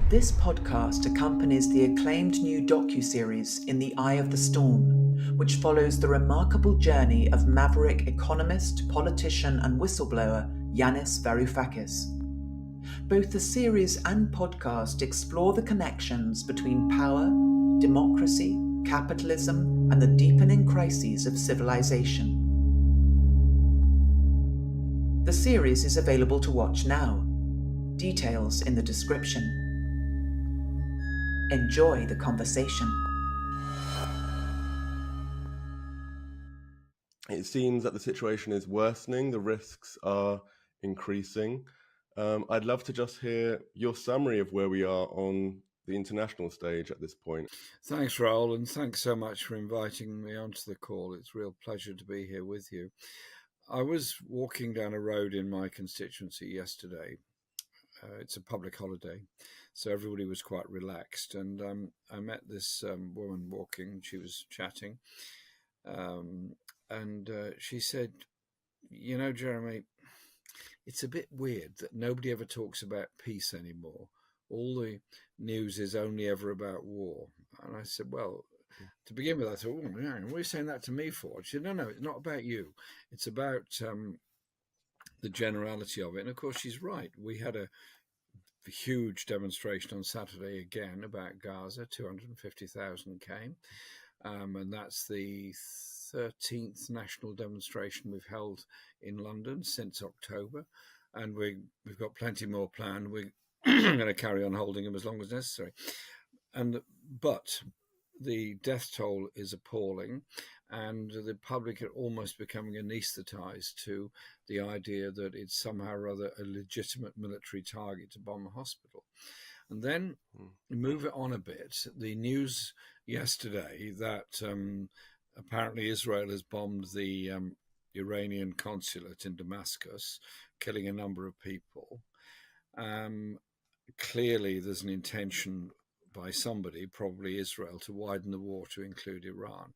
This podcast accompanies the acclaimed new docuseries In the Eye of the Storm, which follows the remarkable journey of maverick economist, politician and whistleblower Yanis Varoufakis. Both the series and podcast explore the connections between power, democracy, capitalism and the deepening crises of civilization. The series is available to watch now. Details in the description. Enjoy the conversation. It seems that the situation is worsening, the risks are increasing. I'd love to just hear your summary of where we are on the international stage at this point. Thanks, Raoul, and thanks so much for inviting me onto the call. It's a real pleasure to be here with you. I was walking down a road in my constituency yesterday. It's a public holiday, so everybody was quite relaxed. And I met this woman walking. She was chatting, and she said, "You know, Jeremy, it's a bit weird that nobody ever talks about peace anymore. All the news is only ever about war." And I said, "Well, to begin with, I thought, what are you saying that to me for?" She said, no, it's not about you. It's about the generality of it. And of course, she's right. We had a huge demonstration on Saturday again about Gaza. 250,000 came. And that's the 13th national demonstration we've held in London since October. And we've got plenty more planned. We're going to carry on holding them as long as necessary. But the death toll is appalling, and the public are almost becoming anaesthetised to the idea that it's somehow or other a legitimate military target to bomb a hospital. And then move it on a bit. The news yesterday that apparently Israel has bombed the Iranian consulate in Damascus, killing a number of people. Clearly, there's an intention by somebody, probably Israel, to widen the war to include Iran.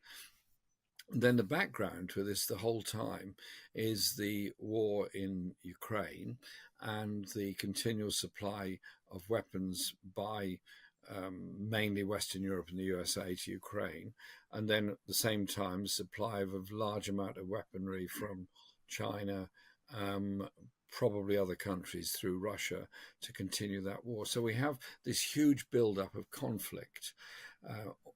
And then the background to this the whole time is the war in Ukraine and the continual supply of weapons by mainly Western Europe and the USA to Ukraine, and then at the same time supply of a large amount of weaponry from China, probably other countries through Russia to continue that war. So we have this huge buildup of conflict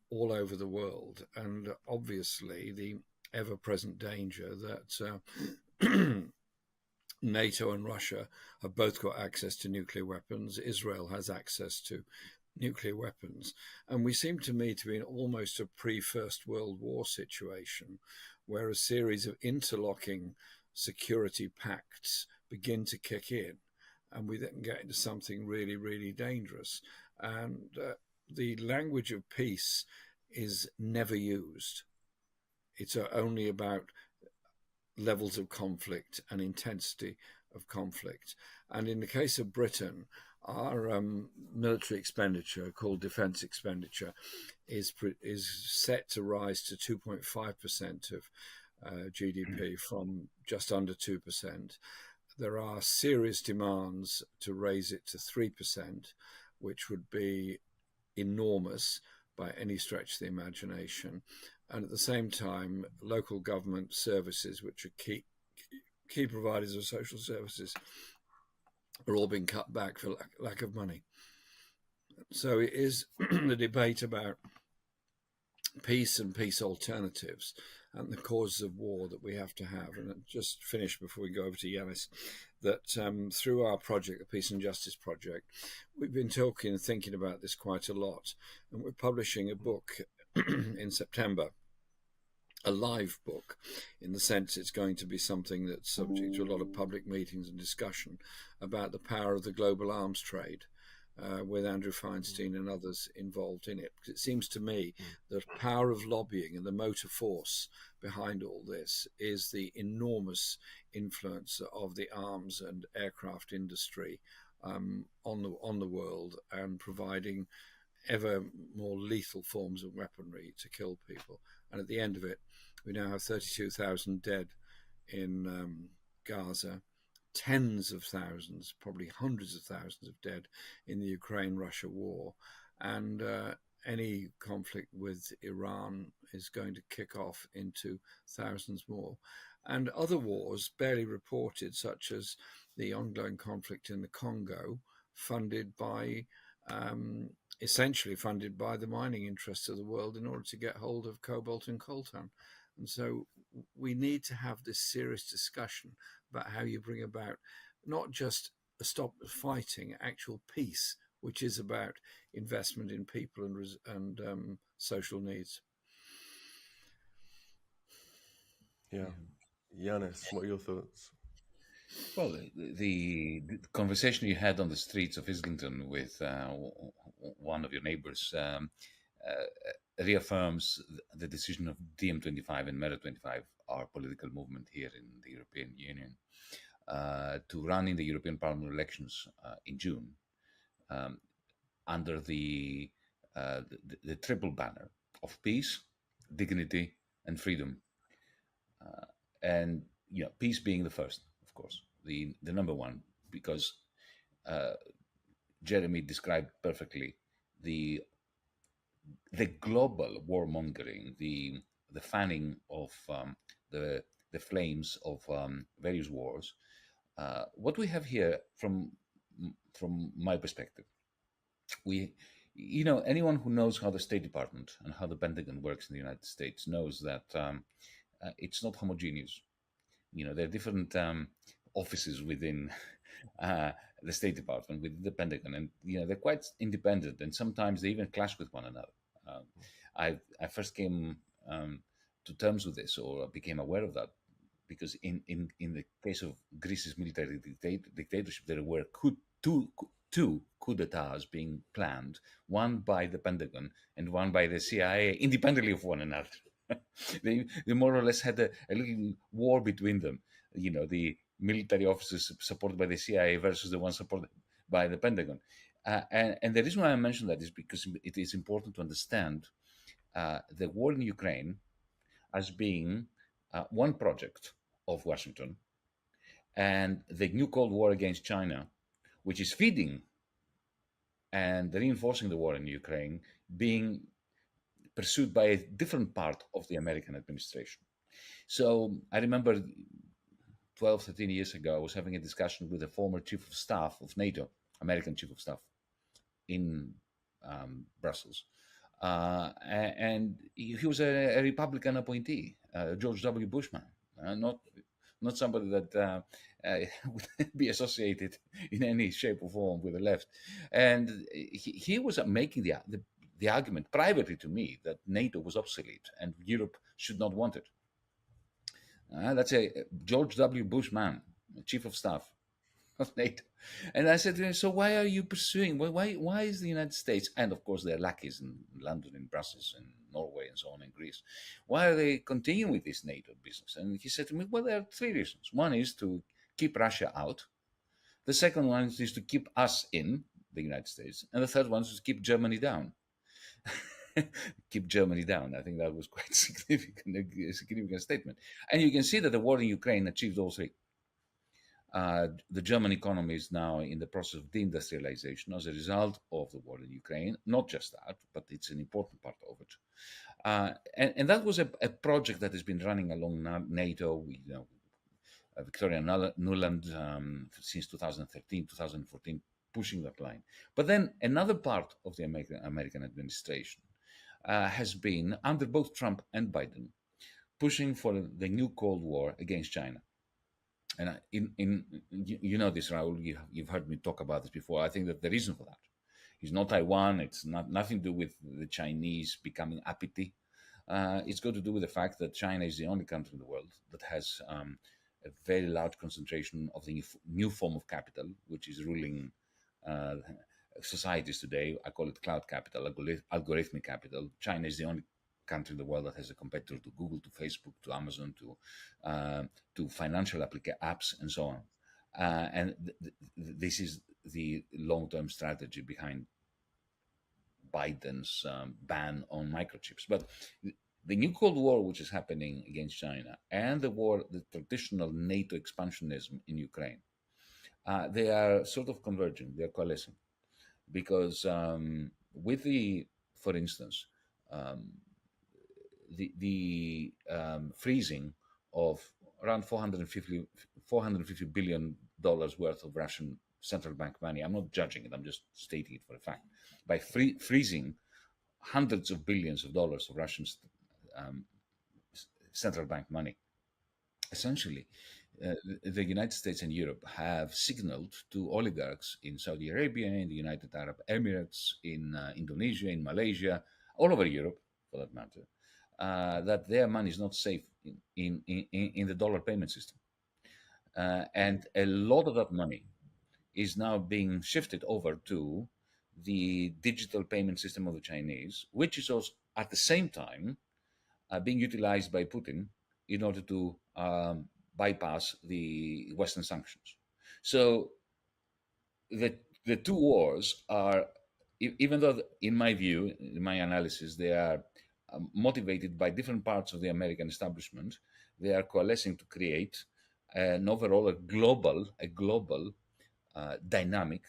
all over the world, and obviously the ever-present danger that NATO and Russia have both got access to nuclear weapons. Israel has access to nuclear weapons. And we seem to me to be in almost a pre-First World War situation, where a series of interlocking security pacts begin to kick in, and we then get into something really, really dangerous. And the language of peace is never used. It's only about levels of conflict and intensity of conflict. And in the case of Britain, our military expenditure, called defence expenditure, is set to rise to 2.5% of GDP from just under 2%. There are serious demands to raise it to 3%, which would be enormous by any stretch of the imagination. And at the same time, local government services, which are key providers of social services, are all being cut back for lack of money. So it is the debate about peace and peace alternatives and the causes of war that we have to have. And just finish before we go over to Yanis, that through our project, the Peace and Justice Project, we've been talking and thinking about this quite a lot. And we're publishing a book in September, a live book, in the sense it's going to be something that's subject to a lot of public meetings and discussion about the power of the global arms trade, with Andrew Feinstein and others involved in it. Because it seems to me that the power of lobbying and the motor force behind all this is the enormous influence of the arms and aircraft industry on the world, and providing ever more lethal forms of weaponry to kill people. And at the end of it, we now have 32,000 dead in Gaza, tens of thousands, probably hundreds of thousands of dead in the Ukraine-Russia war. And any conflict with Iran is going to kick off into thousands more. And other wars barely reported, such as the ongoing conflict in the Congo, essentially funded by the mining interests of the world in order to get hold of cobalt and coltan. And so we need to have this serious discussion about how you bring about not just a stop fighting, actual peace, which is about investment in people and social needs. Yeah. Yanis, what are your thoughts? Well, the conversation you had on the streets of Islington with one of your neighbors reaffirms the decision of DiEM25 and Meta25, our political movement here in the European Union, to run in the European Parliament elections in June under the triple banner of peace, dignity, and freedom. And peace being the first, of course, the number one, because Jeremy described perfectly the global warmongering, the fanning of the flames of various wars. What we have here, from my perspective, anyone who knows how the State Department and how the Pentagon works in the United States knows that it's not homogeneous. There are different offices within the State Department, within the Pentagon, and they're quite independent, and sometimes they even clash with one another. I first came to terms with this, or became aware of that, because in the case of Greece's military dictatorship, there were two coup d'etats being planned, one by the Pentagon and one by the CIA, independently of one another. They more or less had a little war between them. The military officers supported by the CIA versus the ones supported by the Pentagon. And the reason why I mention that is because it is important to understand the war in Ukraine as being one project of Washington, and the new Cold War against China, which is feeding and reinforcing the war in Ukraine, being pursued by a different part of the American administration. So I remember 12, 13 years ago, I was having a discussion with a former chief of staff of NATO, American chief of staff, in Brussels. And he was a Republican appointee, George W. Bush man, not somebody that would be associated in any shape or form with the left. And he was making the argument privately to me that NATO was obsolete and Europe should not want it. That's a George W. Bush man, chief of staff of NATO. And I said to him, so why are you pursuing, why is the United States, and of course their lackeys in London, in Brussels, in Norway, and so on, in Greece, why are they continuing with this NATO business? And he said to me, well, there are three reasons. One is to keep Russia out. The second one is to keep us in, the United States. And the third one is to keep Germany down. Keep Germany down. I think that was quite a significant statement. And you can see that the war in Ukraine achieved all three. The German economy is now in the process of deindustrialization as a result of the war in Ukraine. Not just that, but it's an important part of it. And that was a project that has been running along NATO. Victoria Nuland since 2013, 2014, pushing that line. But then another part of the American administration has been, under both Trump and Biden, pushing for the new Cold War against China. And you know this, Raul, you've heard me talk about this before. I think that the reason for that is not Taiwan. It's nothing to do with the Chinese becoming uppity. It's got to do with the fact that China is the only country in the world that has a very large concentration of the new form of capital, which is ruling societies today. I call it cloud capital, algorithmic capital. China is the only country in the world that has a competitor to Google, to Facebook, to Amazon, to financial apps, and so on. And this is the long-term strategy behind Biden's ban on microchips. But the new Cold War, which is happening against China, and the traditional NATO expansionism in Ukraine, they are sort of converging, they are coalescing. Because for instance, the freezing of around $450 billion worth of Russian central bank money. I'm not judging it, I'm just stating it for a fact. By freezing hundreds of billions of dollars of Russian central bank money, essentially, the United States and Europe have signaled to oligarchs in Saudi Arabia, in the United Arab Emirates, in Indonesia, in Malaysia, all over Europe, for that matter, that their money is not safe in the dollar payment system. And a lot of that money is now being shifted over to the digital payment system of the Chinese, which is also at the same time being utilized by Putin in order to bypass the Western sanctions. So the two wars are, even though in my view, in my analysis, they are motivated by different parts of the American establishment, they are coalescing to create an overall a global dynamic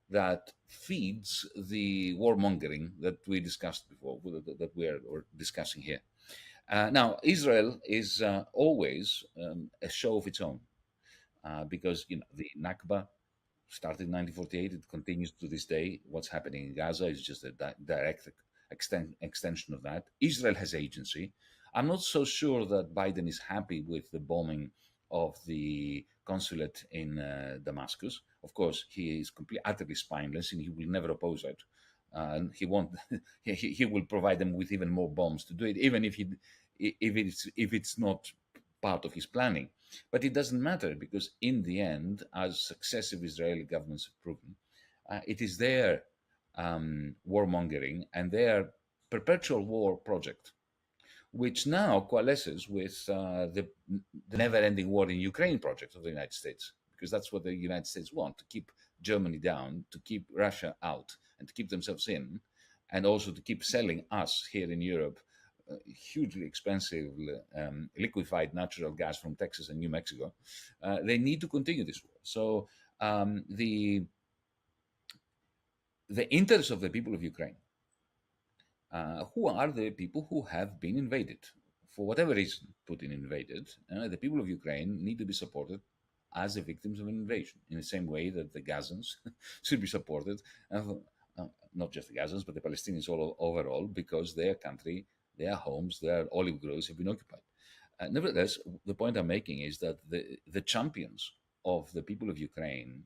that feeds the warmongering that we discussed before, that we are discussing here. Now, Israel is always a show of its own, because the Nakba started in 1948. It continues to this day. What's happening in Gaza is just a direct extension of that. Israel has agency. I'm not so sure that Biden is happy with the bombing of the consulate in Damascus. Of course, he is utterly spineless, and he will never oppose it. And he won't. He will provide them with even more bombs to do it, even if it's not part of his planning. But it doesn't matter, because in the end, as successive Israeli governments have proven, it is their warmongering and their perpetual war project, which now coalesces with the never-ending war in Ukraine project of the United States, because that's what the United States want, to keep Germany down, to keep Russia out, and to keep themselves in, and also to keep selling us here in Europe hugely expensive liquefied natural gas from Texas and New Mexico. They need to continue this war. So the interests of the people of Ukraine, who are the people who have been invaded. For whatever reason Putin invaded, the people of Ukraine need to be supported as the victims of an invasion, in the same way that the Gazans should be supported, not just the Gazans, but the Palestinians overall, because their country, their homes, their olive groves have been occupied. Nevertheless, the point I'm making is that the champions of the people of Ukraine,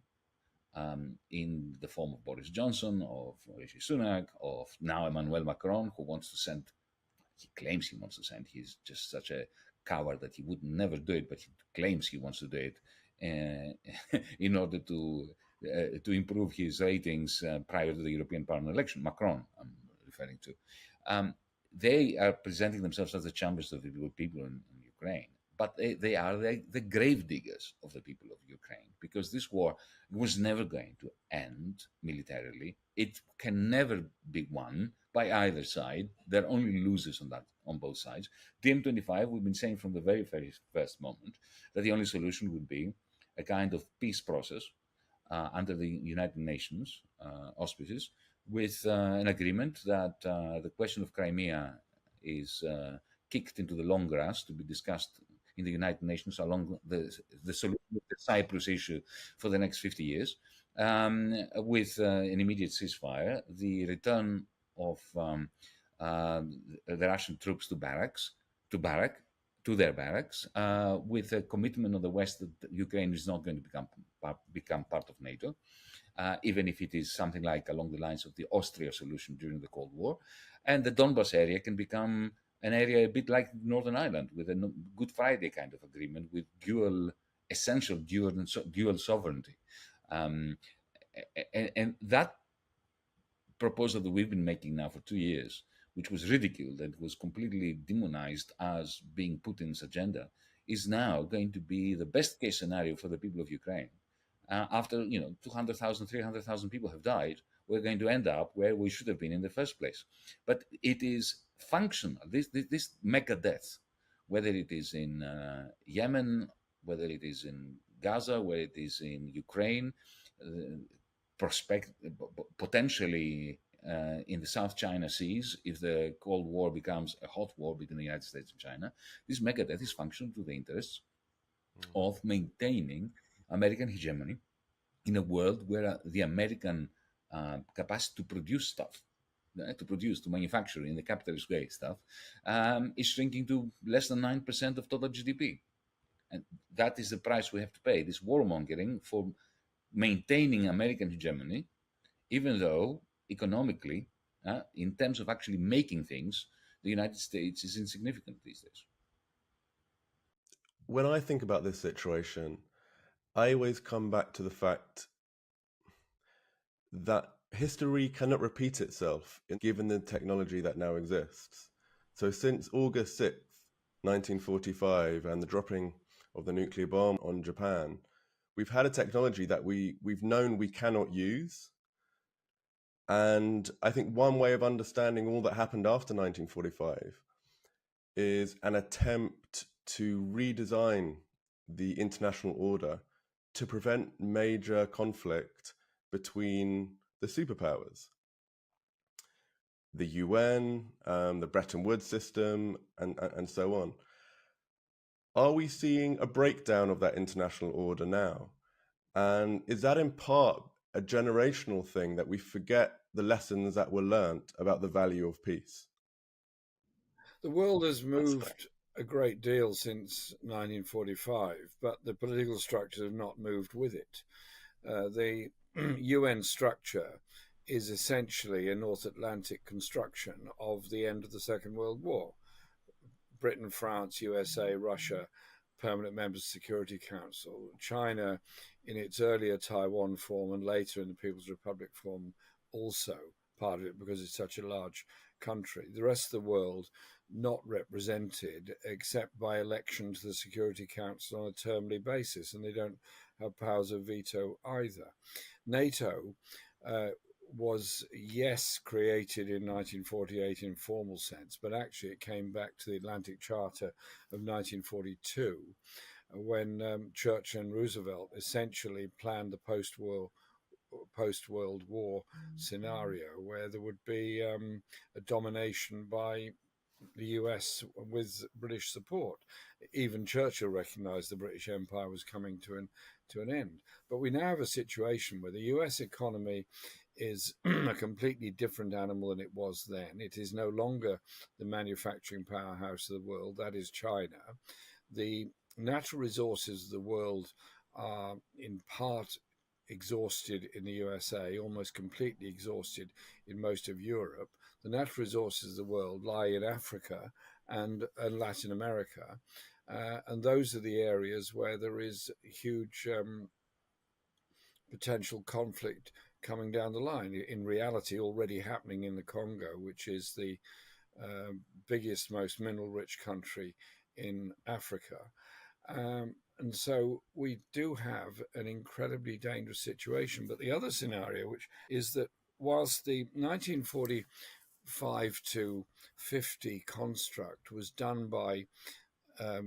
in the form of Boris Johnson, of Rishi Sunak, of now Emmanuel Macron, who claims he wants to send, he's just such a coward that he would never do it, but he claims he wants to do it in order to improve his ratings prior to the European Parliament election. Macron, I'm referring to. They are presenting themselves as the champions of the people in Ukraine, but they are the grave diggers of the people of Ukraine, because this war was never going to end militarily. It can never be won by either side. There are only losers on both sides. DiEM25, we've been saying from the very first moment that the only solution would be a kind of peace process under the United Nations auspices, with an agreement that the question of Crimea is kicked into the long grass to be discussed in the United Nations along the solution of the Cyprus issue for the next 50 years, with an immediate ceasefire, the return of the Russian troops to their barracks, with a commitment of the West that Ukraine is not going to become part of NATO, even if it is something like along the lines of the Austria solution during the Cold War, and the Donbas area can become an area a bit like Northern Ireland, with a Good Friday kind of agreement, with essential dual sovereignty. And that proposal that we've been making now for 2 years, which was ridiculed and was completely demonized as being Putin's agenda, is now going to be the best case scenario for the people of Ukraine. After 200,000, 300,000 people have died, we're going to end up where we should have been in the first place. But it is functional. This mega death, whether it is in Yemen, whether it is in Gaza, where it is in Ukraine, potentially in the South China Seas, if the Cold War becomes a hot war between the United States and China. This megadebt is functional to the interests of maintaining American hegemony in a world where the American capacity to produce stuff, to manufacture in the capitalist way stuff, is shrinking to less than 9% of total GDP. And that is the price we have to pay, this warmongering for maintaining American hegemony, even though economically, in terms of actually making things, the United States is insignificant these days. When I think about this situation, I always come back to the fact that history cannot repeat itself given the technology that now exists. So since August 6th, 1945, and the dropping of the nuclear bomb on Japan, we've had a technology that we've known we cannot use. And I think one way of understanding all that happened after 1945 is an attempt to redesign the international order to prevent major conflict between the superpowers. The UN, the Bretton Woods system, and so on. Are we seeing a breakdown of that international order now? And is that in part a generational thing, that we forget the lessons that were learnt about the value of peace? The world has moved a great deal since 1945, but the political structures have not moved with it. The UN structure is essentially a North Atlantic construction of the end of the Second World War. Britain, France, USA, Russia, permanent members of the Security Council. China, in its earlier Taiwan form and later in the People's Republic form, also part of it because it's such a large country. The rest of the world not represented except by election to the Security Council on a termly basis, and they don't have powers of veto either. NATO was, yes, created in 1948 in formal sense, but actually it came back to the Atlantic Charter of 1942 when Churchill and Roosevelt essentially planned the post-World War scenario where there would be a domination by the US with British support. Even Churchill recognized the British Empire was coming to an end. But we now have a situation where the US economy is a completely different animal than it was then. It is no longer the manufacturing powerhouse of the world, that is China. The natural resources of the world are in part exhausted in the USA, almost completely exhausted in most of Europe. The natural resources of the world lie in Africa and Latin America, and those are the areas where there is huge potential conflict coming down the line. In reality, already happening in the Congo, which is the biggest, most mineral-rich country in Africa. And so we do have an incredibly dangerous situation. But the other scenario, which is that whilst the 1945 to 50 construct was done by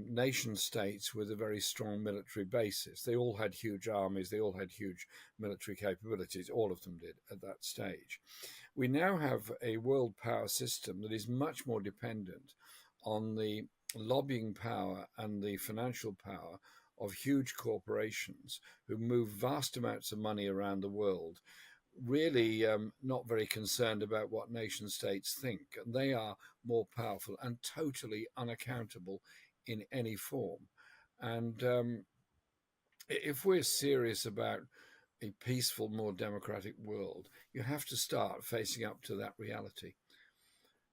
nation states with a very strong military basis, they all had huge armies, they all had huge military capabilities, all of them did at that stage. We now have a world power system that is much more dependent on the lobbying power and the financial power of huge corporations who move vast amounts of money around the world, really not very concerned about what nation states think. And they are more powerful and totally unaccountable in any form. And if we're serious about a peaceful, more democratic world, you have to start facing up to that reality.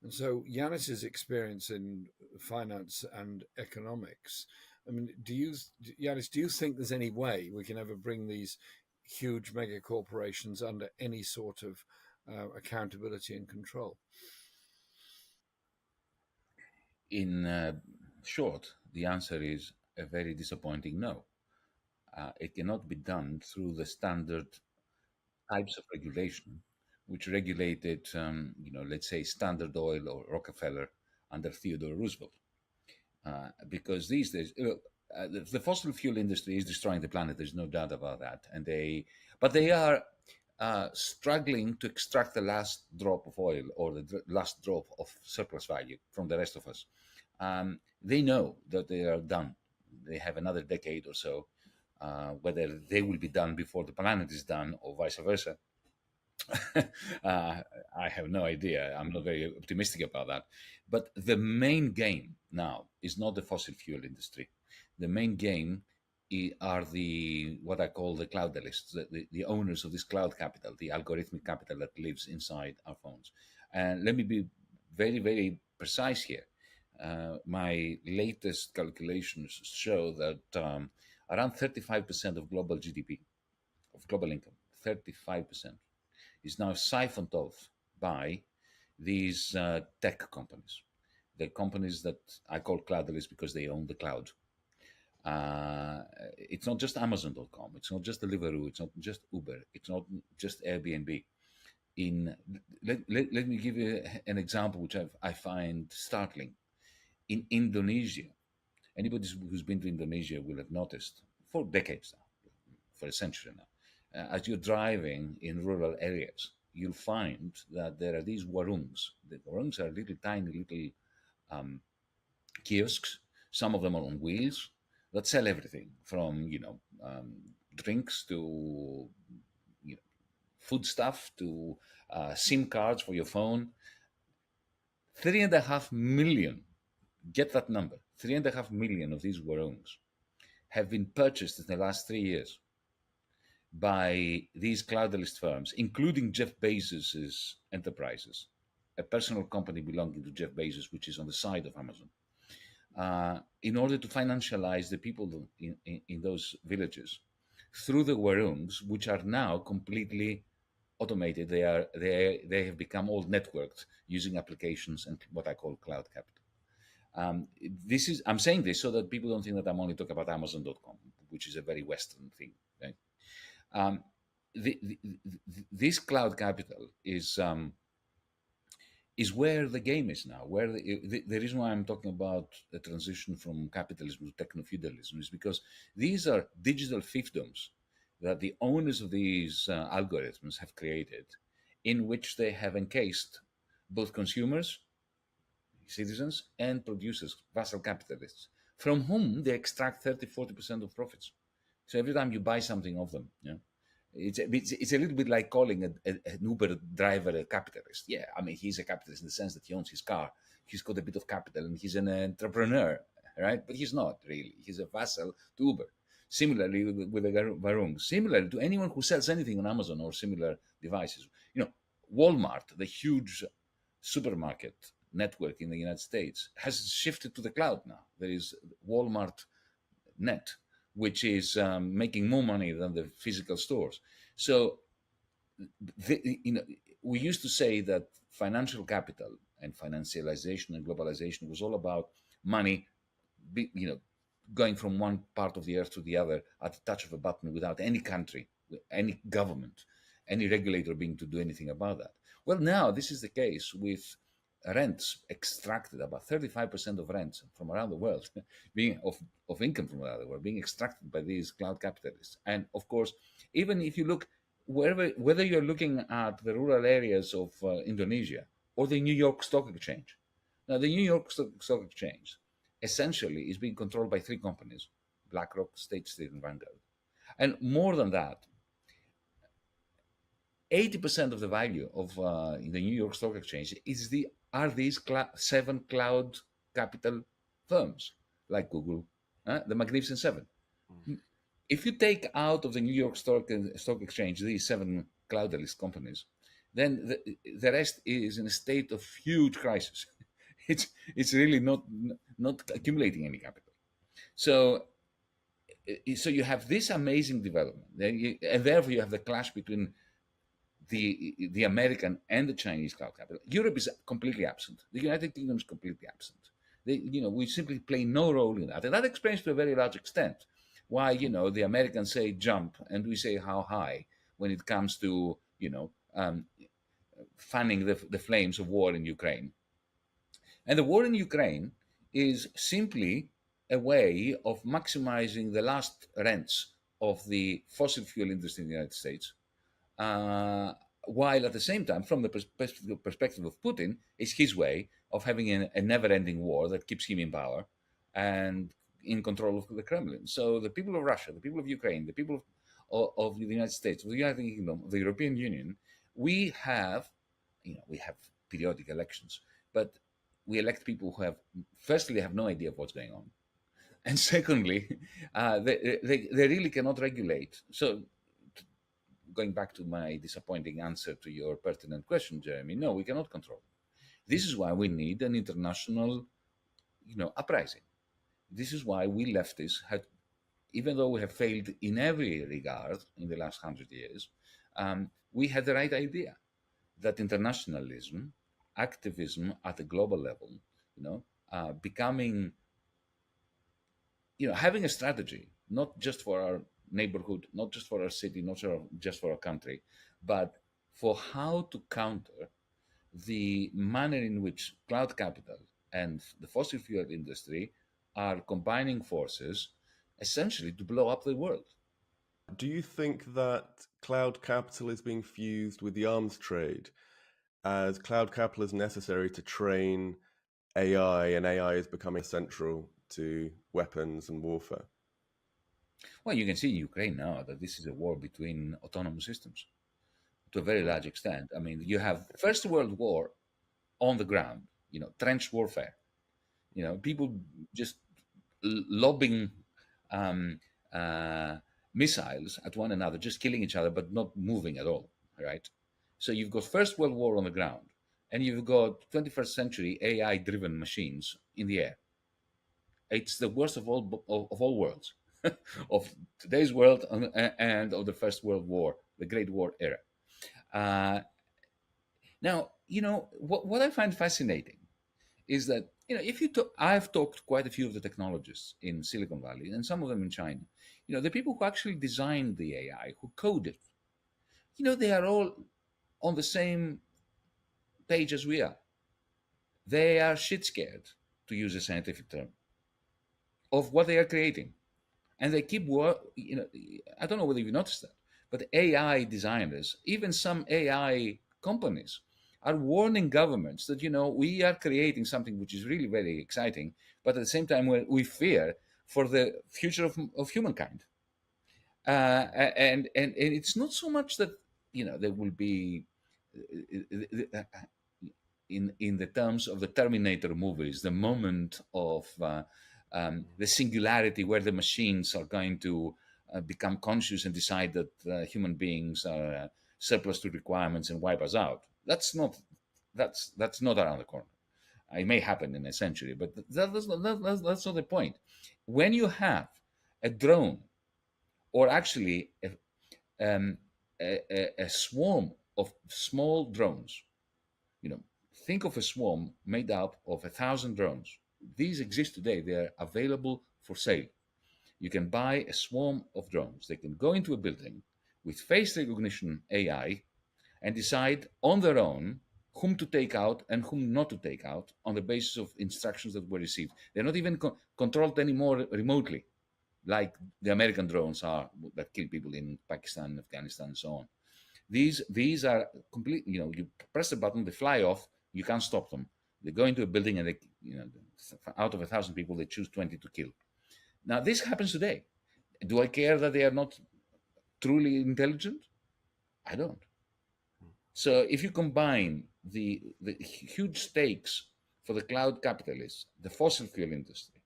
And so Yanis's experience in finance and economics, I mean, Yanis, do you think there's any way we can ever bring these huge mega corporations under any sort of accountability and control? In short, the answer is a very disappointing no. It cannot be done through the standard types of regulation which regulated, let's say, Standard Oil or Rockefeller under Theodore Roosevelt. Because these days, the fossil fuel industry is destroying the planet. There's no doubt about that. But they are struggling to extract the last drop of oil or the last drop of surplus value from the rest of us. They know that they are done. They have another decade or so. Whether they will be done before the planet is done or vice versa, I have no idea. I'm not very optimistic about that. But the main game now is not the fossil fuel industry. The main game are what I call the cloudalists, the owners of this cloud capital, the algorithmic capital that lives inside our phones. And let me be very, very precise here. My latest calculations show that around 35% of global GDP, of global income, 35%, is now siphoned off by these tech companies. The companies that I call cloudalists because they own the cloud. It's not just Amazon.com. It's not just Deliveroo. It's not just Uber. It's not just Airbnb. Let me give you an example which I find startling. In Indonesia, anybody who's been to Indonesia will have noticed for decades now, for a century now, as you're driving in rural areas, you'll find that there are these warungs. The warungs are tiny little kiosks. Some of them are on wheels that sell everything from, drinks to, food stuff to SIM cards for your phone. 3.5 million, get that number, 3.5 million of these warungs have been purchased in the last 3 years by these cloudalist firms, including Jeff Bezos's enterprises, a personal company belonging to Jeff Bezos, which is on the side of Amazon, in order to financialize the people in those villages through the warungs, which are now completely automated. They have become all networked using applications and what I call cloud capital. I'm saying this so that people don't think that I'm only talking about Amazon.com, which is a very Western thing. Right? This cloud capital is where the game is now. Where the reason why I'm talking about the transition from capitalism to techno-feudalism is because these are digital fiefdoms that the owners of these algorithms have created, in which they have encased both consumers, citizens, and producers, vassal capitalists, from whom they extract 30-40% of profits. So every time you buy something of them, it's a little bit like calling an Uber driver a capitalist. Yeah, I mean, he's a capitalist in the sense that he owns his car. He's got a bit of capital and he's an entrepreneur, right? But he's not really. He's a vassal to Uber. Similarly with the Varung, similarly to anyone who sells anything on Amazon or similar devices. Walmart, the huge supermarket network in the United States, has shifted to the cloud now. There is Walmart Net, which is making more money than the physical stores. So, we used to say that financial capital and financialization and globalization was all about money, going from one part of the earth to the other at the touch of a button without any country, any government, any regulator being to do anything about that. Well, now this is the case with rents extracted, about 35% of rents from around the world, being of income from around the world, being extracted by these cloud capitalists. And of course, even if you look whether you're looking at the rural areas of Indonesia or the New York Stock Exchange. Now, the New York Stock Exchange essentially is being controlled by three companies: BlackRock, State Street, and Vanguard. And more than that, 80% of the value of the New York Stock Exchange are these 7 cloud capital firms like Google, the Magnificent Seven. Mm. If you take out of the New York Stock Exchange these 7 cloudalist companies, then the rest is in a state of huge crisis. It's really not accumulating any capital. So you have this amazing development, and therefore you have the clash between the American and the Chinese cloud capital. Europe is completely absent. The United Kingdom is completely absent. We simply play no role in that. And that explains to a very large extent why, the Americans say jump and we say how high when it comes to, fanning the flames of war in Ukraine. And the war in Ukraine is simply a way of maximizing the last rents of the fossil fuel industry in the United States, while at the same time, from the perspective of Putin, is his way of having a never-ending war that keeps him in power and in control of the Kremlin. So the people of Russia, the people of Ukraine, the people of the United States, of the United Kingdom, of the European Union, we have periodic elections, but we elect people who firstly, they have no idea of what's going on. And secondly, they really cannot regulate. So going back to my disappointing answer to your pertinent question, Jeremy, no, we cannot control. This is why we need an international, uprising. This is why we leftists had, even though we have failed in every regard in the last 100 years, we had the right idea that internationalism, activism at a global level, becoming, having a strategy, not just for our neighborhood, not just for our city, not just for our country, but for how to counter the manner in which cloud capital and the fossil fuel industry are combining forces essentially to blow up the world. Do you think that cloud capital is being fused with the arms trade, as cloud capital is necessary to train AI, and AI is becoming central to weapons and warfare? Well, you can see in Ukraine now that this is a war between autonomous systems to a very large extent. I mean, you have First World War on the ground, trench warfare, people just lobbing missiles at one another, just killing each other, but not moving at all, right? So you've got First World War on the ground, and you've got 21st century AI-driven machines in the air. It's the worst of all worlds, of today's world and of the First World War, the Great War era. Now, what I find fascinating is that, I've talked to quite a few of the technologists in Silicon Valley and some of them in China. The people who actually designed the AI, who code it, they are all on the same page as we are. They are shit scared, to use a scientific term, of what they are creating. And they keep I don't know whether you've noticed that, but AI designers, even some AI companies, are warning governments that, we are creating something which is really very exciting, but at the same time, we fear for the future of humankind. And it's not so much that, there will be, in the terms of the Terminator movies, the moment of the singularity where the machines are going to become conscious and decide that human beings are surplus to requirements and wipe us out. That's not around the corner. It may happen in a century, but that's not the point. When you have a drone, or actually a swarm of small drones, think of a swarm made up of 1,000 drones. These exist today. They are available for sale. You can buy a swarm of drones. They can go into a building with face recognition AI and decide on their own whom to take out and whom not to take out on the basis of instructions that were received. They're not even controlled anymore remotely, like the American drones are that kill people in Pakistan, Afghanistan, and so on. These are complete, you press a button, they fly off, you can't stop them. They go into a building and they, out of 1,000 people, they choose 20 to kill. Now, this happens today. Do I care that they are not truly intelligent? I don't. So if you combine the huge stakes for the cloud capitalists, the fossil fuel industry,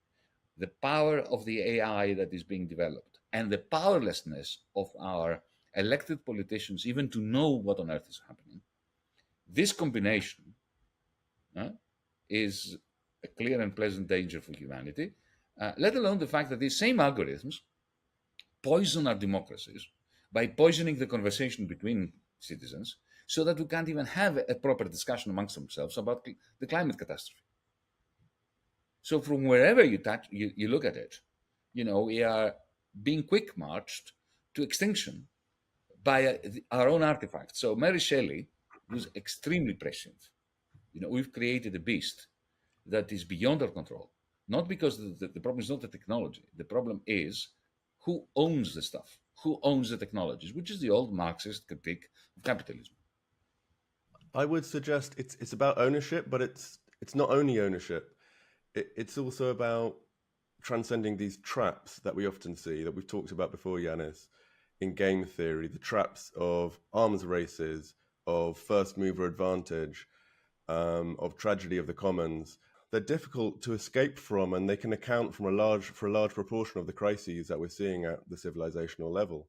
the power of the AI that is being developed, and the powerlessness of our elected politicians even to know what on earth is happening, this combination is a clear and pleasant danger for humanity, let alone the fact that these same algorithms poison our democracies by poisoning the conversation between citizens, so that we can't even have a proper discussion amongst themselves about the climate catastrophe. So from wherever you look at it, we are being quick marched to extinction by our own artifacts. So Mary Shelley was extremely prescient. We've created a beast that is beyond our control, Not because the problem is not the technology. The problem is who owns the stuff, who owns the technologies, which is the old Marxist critique of capitalism. I would suggest it's about ownership, but it's not only ownership. It's also about transcending these traps that we often see, that we've talked about before, Yanis, in game theory, the traps of arms races, of first mover advantage, of tragedy of the commons. They're difficult to escape from, and they can account for a large proportion of the crises that we're seeing at the civilizational level.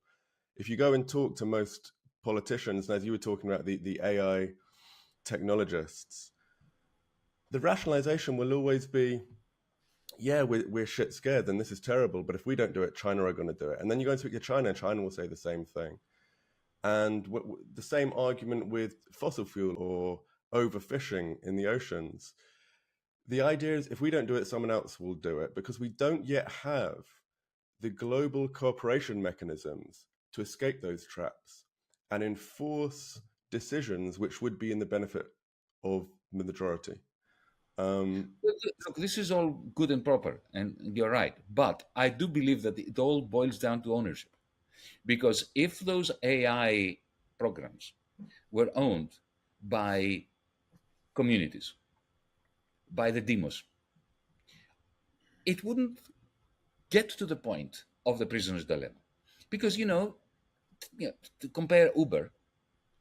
If you go and talk to most politicians, and as you were talking about the AI technologists, the rationalization will always be, yeah, we're shit scared and this is terrible, but if we don't do it, China are going to do it. And then you go and speak to China, and China will say the same thing. And the same argument with fossil fuel or overfishing in the oceans. The idea is if we don't do it, someone else will do it, because we don't yet have the global cooperation mechanisms to escape those traps and enforce decisions which would be in the benefit of the majority. Look, this is all good and proper, and you're right. But I do believe that it all boils down to ownership. Because if those AI programs were owned by communities, by the demos, it wouldn't get to the point of the prisoner's dilemma. Because, to compare Uber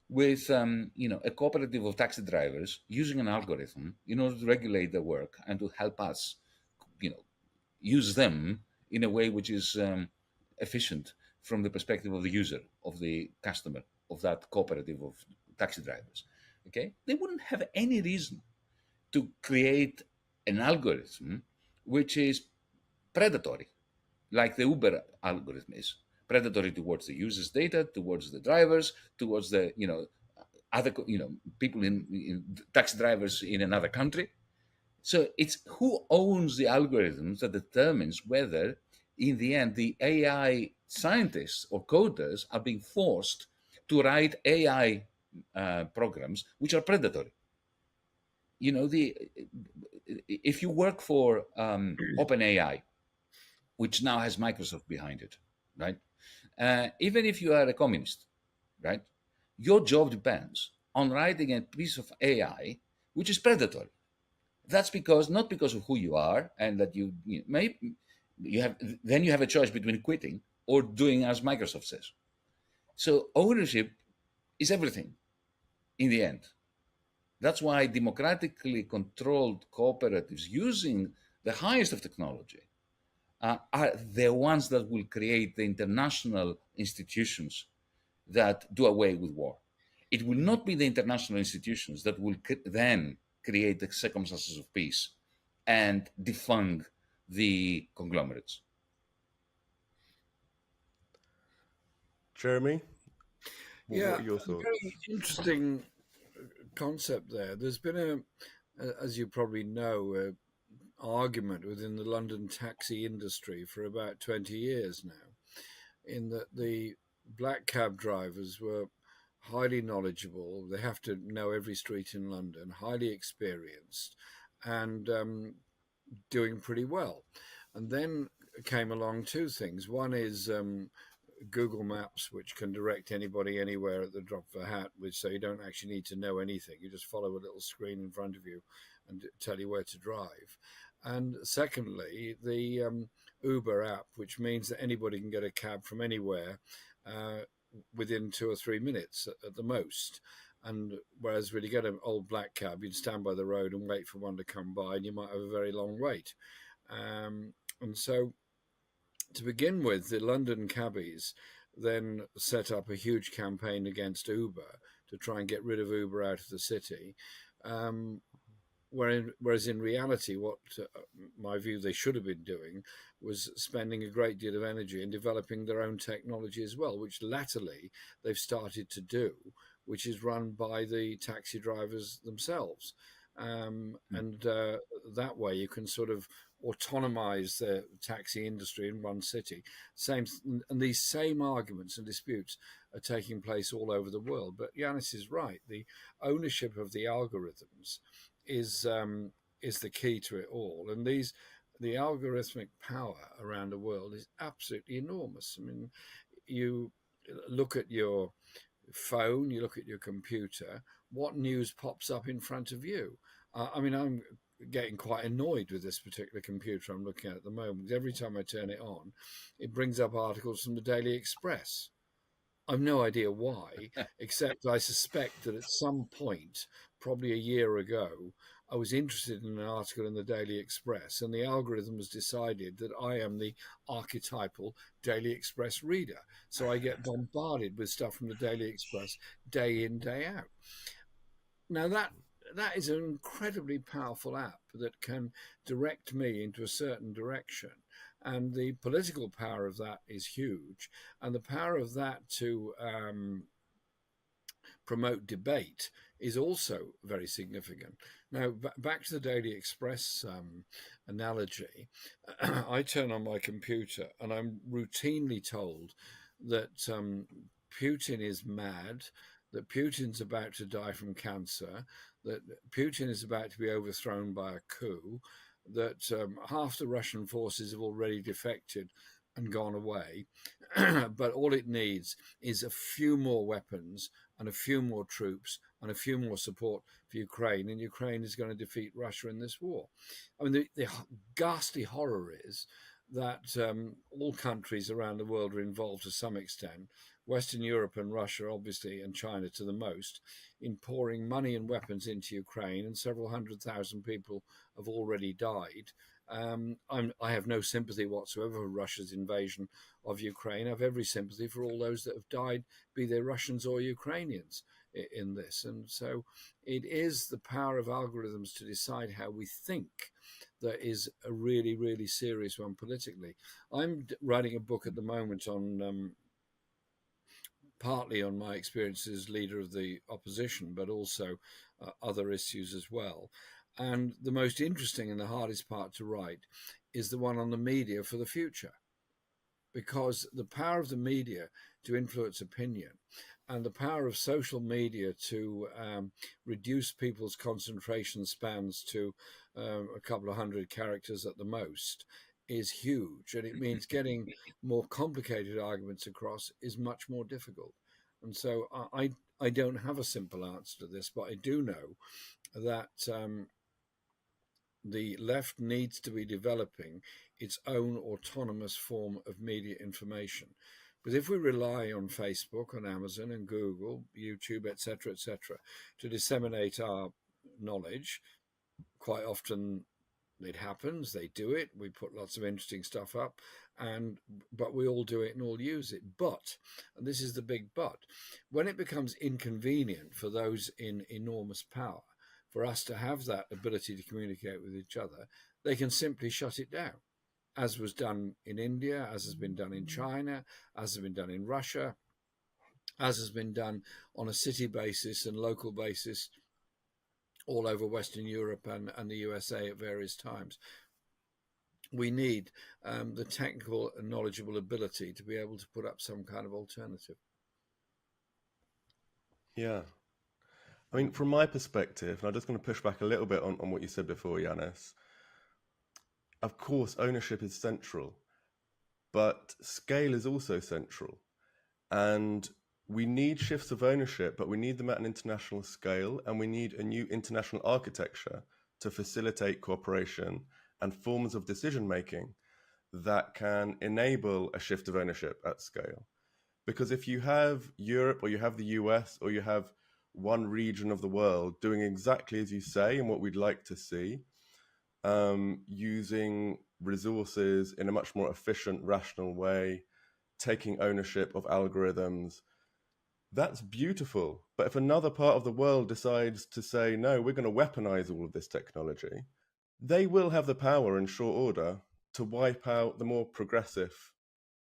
with, a cooperative of taxi drivers using an algorithm in order to regulate their work and to help us, use them in a way which is efficient from the perspective of the user, of the customer, of that cooperative of taxi drivers. Okay, they wouldn't have any reason to create an algorithm which is predatory, like the Uber algorithm is. Predatory towards the user's data, towards the drivers, towards the other people in taxi drivers in another country. So it's who owns the algorithms that determines whether, in the end, the AI scientists or coders are being forced to write AI programs which are predatory. If you work for OpenAI, which now has Microsoft behind it, right? Even if you are a communist, right, your job depends on writing a piece of AI which is predatory. That's not because of who you are, and that you have a choice between quitting or doing as Microsoft says. So ownership is everything in the end. That's why democratically controlled cooperatives using the highest of technology are the ones that will create the international institutions that do away with war. It will not be the international institutions that will then create the circumstances of peace and defund the conglomerates. Jeremy, what Yeah, are your thoughts? very interesting concept there. There's been as you probably know, argument within the London taxi industry for about 20 years now, in that the black cab drivers were highly knowledgeable. They have to know every street in London, highly experienced, and doing pretty well. And then came along two things. One is Google Maps, which can direct anybody anywhere at the drop of a hat, so you don't actually need to know anything. You just follow a little screen in front of you and tell you where to drive. And secondly, the Uber app, which means that anybody can get a cab from anywhere within 2 or 3 minutes at the most. And whereas when you get an old black cab, you'd stand by the road and wait for one to come by, and you might have a very long wait. And so to begin with, the London cabbies then set up a huge campaign against Uber to try and get rid of Uber out of the city. Whereas in reality, what my view they should have been doing was spending a great deal of energy in developing their own technology as well, which latterly they've started to do, which is run by the taxi drivers themselves. And that way you can sort of autonomize the taxi industry in one city. And these same arguments and disputes are taking place all over the world. But Yanis is right. The ownership of the algorithms is the key to it all. And these the algorithmic power around the world is absolutely enormous. I mean, you look at your phone, you look at your computer, what news pops up in front of you? I mean, I'm getting quite annoyed with this particular computer I'm looking at the moment. Every time I turn it on, it brings up articles from the Daily Express. I've no idea why, except I suspect that at some point, probably a year ago, I was interested in an article in the Daily Express, and the algorithm has decided that I am the archetypal Daily Express reader. So I get bombarded with stuff from the Daily Express day in, day out. Now, that is an incredibly powerful app that can direct me into a certain direction. And the political power of that is huge. And the power of that to promote debate is also very significant. Now, back to the Daily Express analogy, I turn on my computer and I'm routinely told that Putin is mad, that Putin's about to die from cancer, that Putin is about to be overthrown by a coup, that half the Russian forces have already defected and gone away, but all it needs is a few more weapons and a few more troops and a few more support for Ukraine, and Ukraine is going to defeat Russia in this war. I mean, the ghastly horror is that all countries around the world are involved to some extent, Western Europe and Russia, obviously, and China to the most, in pouring money and weapons into Ukraine, and several 100,000 people have already died. I have no sympathy whatsoever for Russia's invasion of Ukraine. I have every sympathy for all those that have died, be they Russians or Ukrainians, in this. And so it is the power of algorithms to decide how we think that is a really, really serious one politically. I'm writing a book at the moment on partly on my experience as leader of the opposition, but also other issues as well. And the most interesting and the hardest part to write is the one on the media for the future, because the power of the media to influence opinion and the power of social media to reduce people's concentration spans to a couple of hundred characters at the most is huge. And it means getting more complicated arguments across is much more difficult. And so I don't have a simple answer to this, but I do know that the left needs to be developing its own autonomous form of media information. But if we rely on Facebook, on Amazon and Google, YouTube, etc., to disseminate our knowledge, quite often it happens, they do it, we put lots of interesting stuff up, but we all do it and all use it. But, and this is the big but, when it becomes inconvenient for those in enormous power, for us to have that ability to communicate with each other, they can simply shut it down, as was done in India, as has been done in China, as has been done in Russia, as has been done on a city basis and local basis all over Western Europe and the USA at various times. We need the technical and knowledgeable ability to be able to put up some kind of alternative. Yeah. I mean, from my perspective, and I'm just going to push back a little bit on what you said before, Yanis. Of course, ownership is central, but scale is also central. And we need shifts of ownership, but we need them at an international scale, and we need a new international architecture to facilitate cooperation and forms of decision-making that can enable a shift of ownership at scale. Because if you have Europe or you have the US or you have one region of the world doing exactly as you say and what we'd like to see, using resources in a much more efficient, rational way, taking ownership of algorithms, that's beautiful. But if another part of the world decides to say, no, we're going to weaponize all of this technology, they will have the power in short order to wipe out the more progressive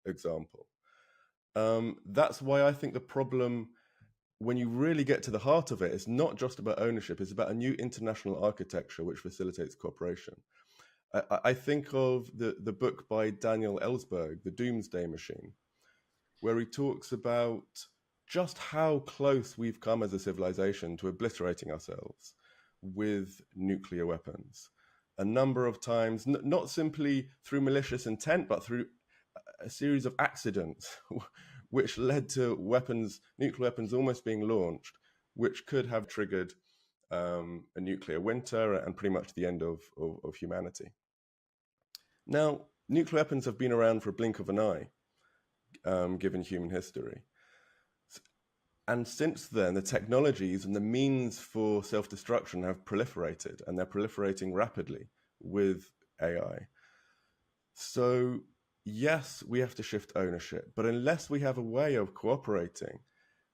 example. That's why I think the problem, when you really get to the heart of it, it's not just about ownership, it's about a new international architecture which facilitates cooperation. I think of the book by Daniel Ellsberg, The Doomsday Machine, where he talks about just how close we've come as a civilization to obliterating ourselves with nuclear weapons. a number of times, not simply through malicious intent, but through a series of accidents, which led to nuclear weapons almost being launched, which could have triggered a nuclear winter and pretty much the end of humanity. Now, nuclear weapons have been around for a blink of an eye, given human history. And since then, the technologies and the means for self-destruction have proliferated, and they're proliferating rapidly with AI. So yes, we have to shift ownership, but unless we have a way of cooperating,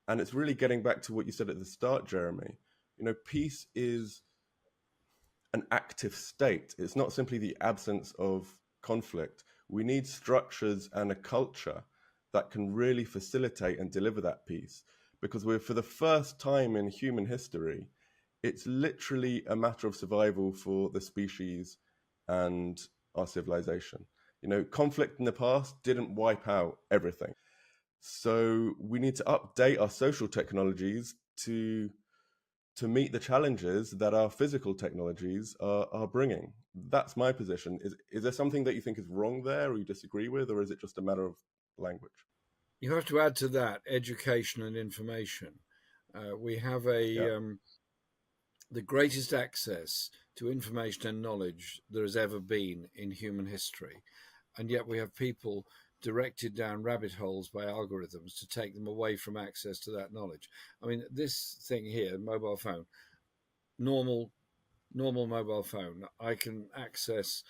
and it's really getting back to what you said at the start, Jeremy, peace is an active state. It's not simply the absence of conflict. We need structures and a culture that can really facilitate and deliver that peace. Because for the first time in human history, it's literally a matter of survival for the species and our civilization. Conflict in the past didn't wipe out everything. So we need to update our social technologies to meet the challenges that our physical technologies are bringing. That's my position. Is there something that you think is wrong there, or you disagree with, or is it just a matter of language? You have to add to that education and information. We have the greatest access to information and knowledge there has ever been in human history. And yet we have people directed down rabbit holes by algorithms to take them away from access to that knowledge. I mean, this thing here, mobile phone, normal mobile phone, I can access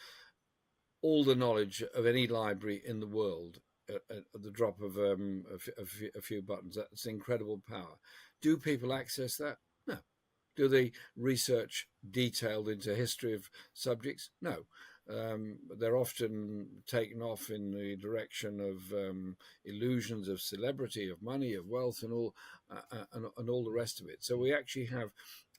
all the knowledge of any library in the world at the drop of a few buttons. That's incredible power. Do people access that? No. Do they research detailed into history of subjects? No. They're often taken off in the direction of illusions of celebrity, of money, of wealth, and all the rest of it. So we actually have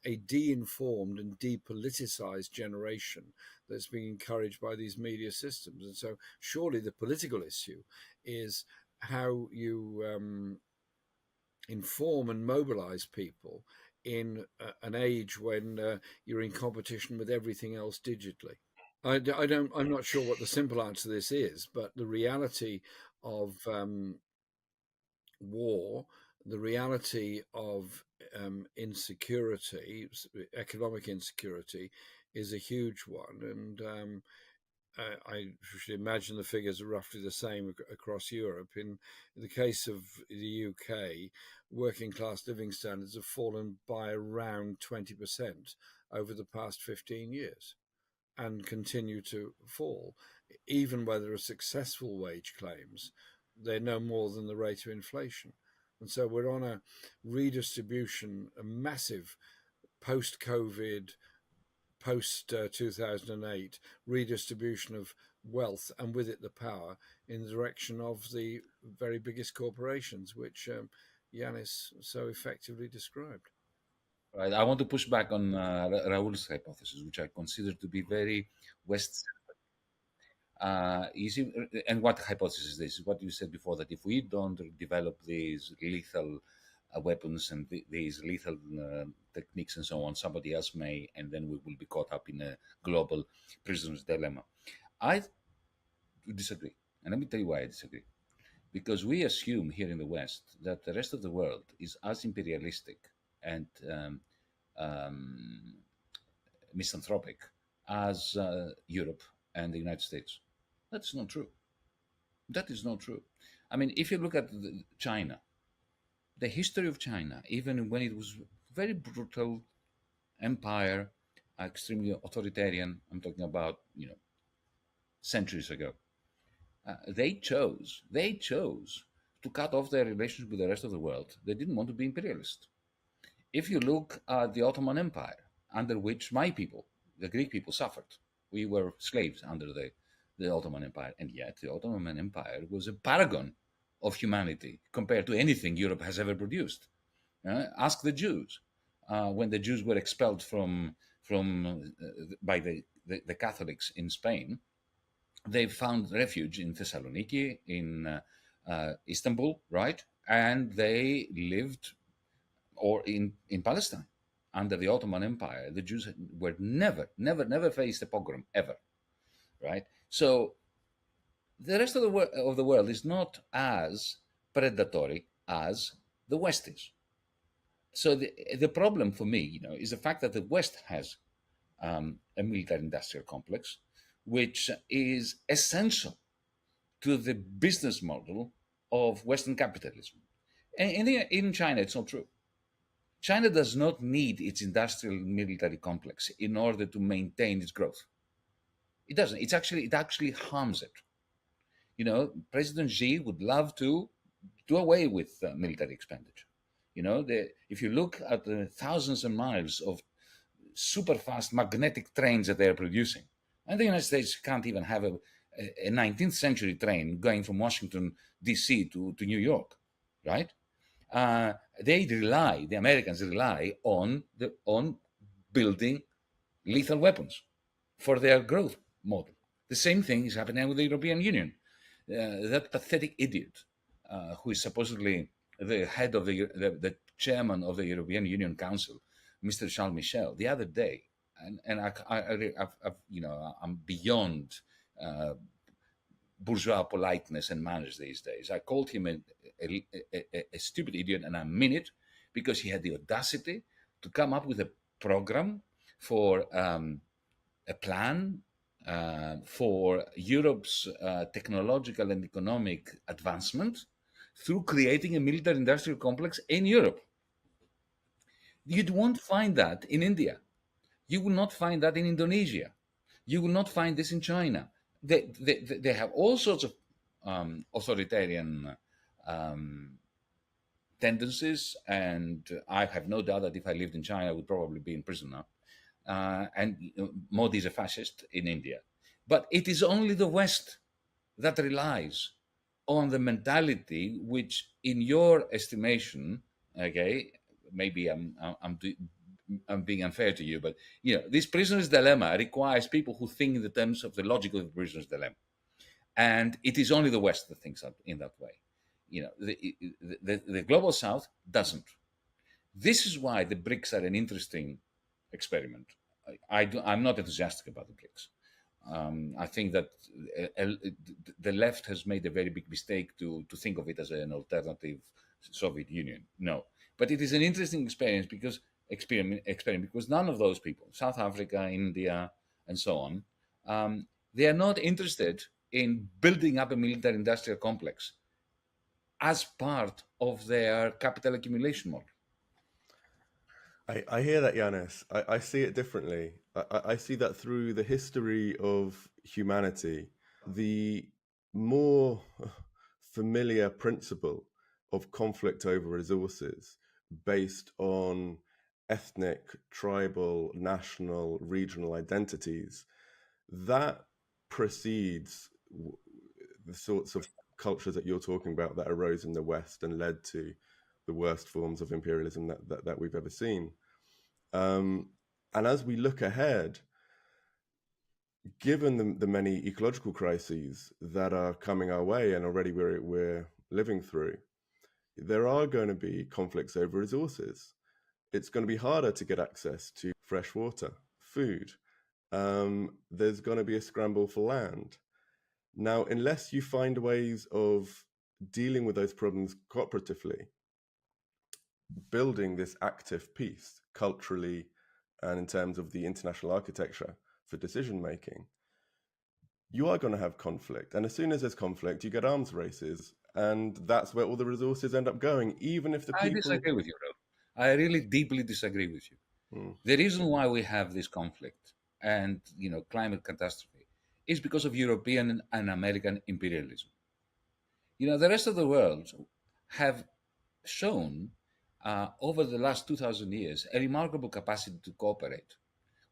a de-informed and depoliticized generation that's being encouraged by these media systems. And so surely the political issue is how you inform and mobilize people in an age when you're in competition with everything else digitally. I'm not sure what the simple answer to this is, but the reality of war, the reality of insecurity, economic insecurity, is a huge one. And I should imagine the figures are roughly the same across Europe. In the case of the UK, working class living standards have fallen by around 20% over the past 15 years and continue to fall. Even where there are successful wage claims, they're no more than the rate of inflation. And so we're on a redistribution, a massive post-COVID, post-2008 redistribution of wealth, and with it the power, in the direction of the very biggest corporations, which Yanis so effectively described. Right. I want to push back on Raoul's hypothesis, which I consider to be very West-centered. You see, and what hypothesis is this? What you said before, that if we don't develop these lethal weapons and these lethal techniques and so on, somebody else may, and then we will be caught up in a global prisoner's dilemma. I disagree. And let me tell you why I disagree. Because we assume here in the West that the rest of the world is as imperialistic and misanthropic as Europe and the United States. That's not true. That is not true. I mean, if you look at China, the history of China, even when it was very brutal empire, extremely authoritarian, I'm talking about, centuries ago, they chose to cut off their relationship with the rest of the world. They didn't want to be imperialist. If you look at the Ottoman Empire, under which my people, the Greek people, suffered, we were slaves under the Ottoman Empire, and yet the Ottoman Empire was a paragon of humanity compared to anything Europe has ever produced. Ask the Jews. When the Jews were expelled by the Catholics in Spain, they found refuge in Thessaloniki, in Istanbul, right? And they lived in Palestine. under the Ottoman Empire, the Jews were never faced a pogrom, ever, right? So the rest of the world is not as predatory as the West is. So the problem for me, is the fact that the West has a military-industrial complex, which is essential to the business model of Western capitalism. And in China, it's not true. China does not need its industrial military complex in order to maintain its growth. It doesn't. It actually harms it. President Xi would love to do away with military expenditure. If you look at the thousands of miles of super fast magnetic trains that they're producing, and the United States can't even have a 19th century train going from Washington, D.C. to New York, right? The Americans rely on building lethal weapons for their growth model. The same thing is happening with the European Union. That pathetic idiot, who is supposedly the head of the chairman of the European Union Council, Mr. Charles Michel, the other day, and I'm beyond bourgeois politeness and manners these days. I called him a stupid idiot, and I mean it, because he had the audacity to come up with a program for a plan for Europe's technological and economic advancement through creating a military-industrial complex in Europe. You won't find that in India. You will not find that in Indonesia. You will not find this in China. They have all sorts of authoritarian tendencies, and I have no doubt that if I lived in China, I would probably be in prison now. And Modi is a fascist in India. But it is only the West that relies on the mentality which, in your estimation, okay, maybe I'm being unfair to you, but this prisoner's dilemma requires people who think in the terms of the logic of the prisoner's dilemma, and it is only the West that thinks in that way. The global South doesn't. This is why the BRICS are an interesting experiment. I'm not enthusiastic about the BRICS. I think that the left has made a very big mistake to think of it as an alternative Soviet Union. No, but it is an interesting experiment because none of those people, South Africa, India, and so on, they are not interested in building up a military-industrial complex as part of their capital accumulation model. I hear that, Yanis. I see it differently. I see that through the history of humanity, the more familiar principle of conflict over resources based on ethnic, tribal, national, regional identities, that precedes the sorts of cultures that you're talking about that arose in the West and led to the worst forms of imperialism that we've ever seen. And as we look ahead, given the many ecological crises that are coming our way and already we're living through, there are going to be conflicts over resources. It's going to be harder to get access to fresh water, food. There's going to be a scramble for land. Now, unless you find ways of dealing with those problems cooperatively, building this active peace culturally and in terms of the international architecture for decision making, you are going to have conflict. And as soon as there's conflict, you get arms races. And that's where all the resources end up going, even if the people... I disagree with you, Rob. I really deeply disagree with you. The reason why we have this conflict and climate catastrophe is because of European and American imperialism. The rest of the world have shown over the last 2,000 years a remarkable capacity to cooperate.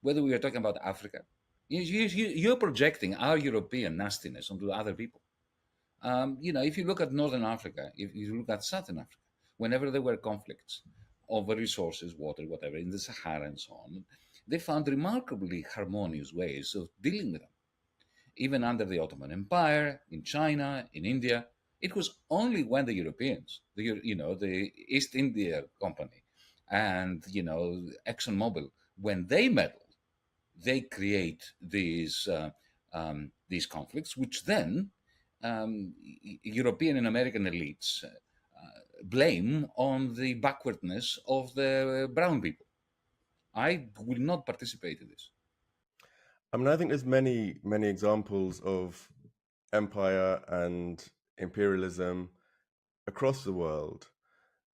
Whether we are talking about Africa, you're projecting our European nastiness onto other people. If you look at Northern Africa, if you look at Southern Africa, whenever there were conflicts over resources, water, whatever, in the Sahara and so on, they found remarkably harmonious ways of dealing with them. Even under the Ottoman Empire, in China, in India, it was only when the Europeans, the East India Company, and ExxonMobil, when they meddle, they create these conflicts, which then European and American elites blame on the backwardness of the brown people. I will not participate in this. I mean, I think there's many examples of empire and imperialism across the world,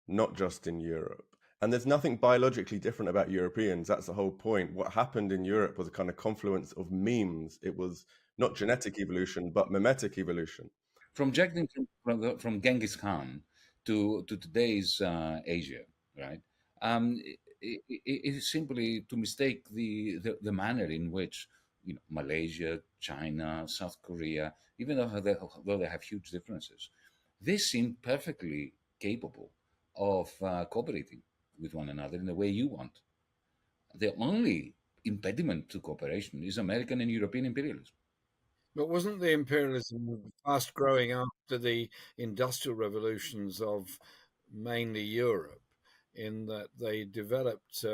not just in Europe. And there's nothing biologically different about Europeans. That's the whole point. What happened in Europe was a kind of confluence of memes. It was not genetic evolution, but mimetic evolution. From Genghis Khan to today's Asia, right? It is simply to mistake the manner in which Malaysia, China, South Korea, even though they have huge differences, they seem perfectly capable of cooperating with one another in the way you want. The only impediment to cooperation is American and European imperialism. But wasn't the imperialism fast growing after the industrial revolutions of mainly Europe, in that they developed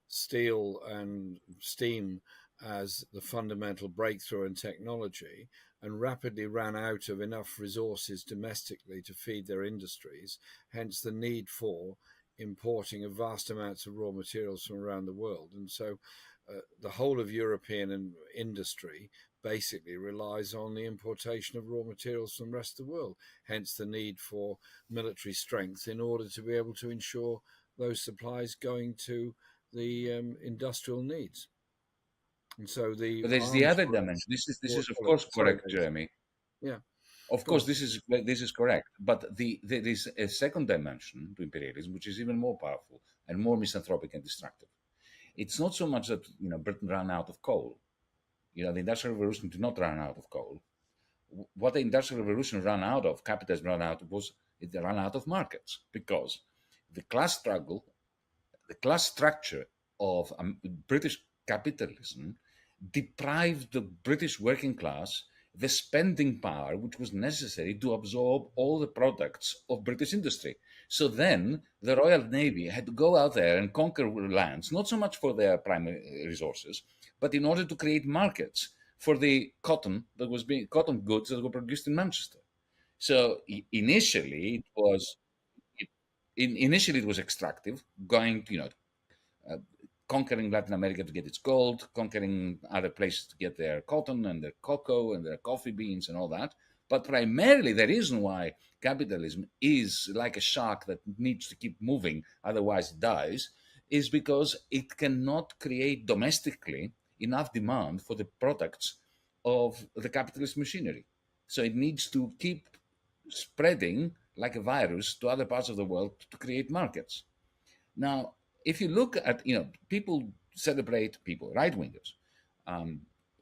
steel and steam as the fundamental breakthrough in technology, and rapidly ran out of enough resources domestically to feed their industries, hence the need for importing of vast amounts of raw materials from around the world. And so the whole of European industry basically relies on the importation of raw materials from the rest of the world, hence the need for military strength in order to be able to ensure those supplies going to the industrial needs. And so but there's the other dimension. This is of course correct, Jeremy. Yeah. Of course, this is correct. But there is a second dimension to imperialism, which is even more powerful and more misanthropic and destructive. It's not so much that Britain ran out of coal. The Industrial Revolution did not run out of coal. What the Industrial Revolution ran out of, capitalism ran out of, was it ran out of markets, because the class struggle, the class structure of British capitalism deprived the British working class the spending power which was necessary to absorb all the products of British industry. So then the Royal Navy had to go out there and conquer lands, not so much for their primary resources, but in order to create markets for the cotton goods that were produced in Manchester. So initially it was extractive, going to conquering Latin America to get its gold, conquering other places to get their cotton and their cocoa and their coffee beans and all that. But primarily the reason why capitalism is like a shark that needs to keep moving, otherwise it dies, is because it cannot create domestically enough demand for the products of the capitalist machinery. So it needs to keep spreading like a virus to other parts of the world to create markets. Now, if you look at, people, right-wingers,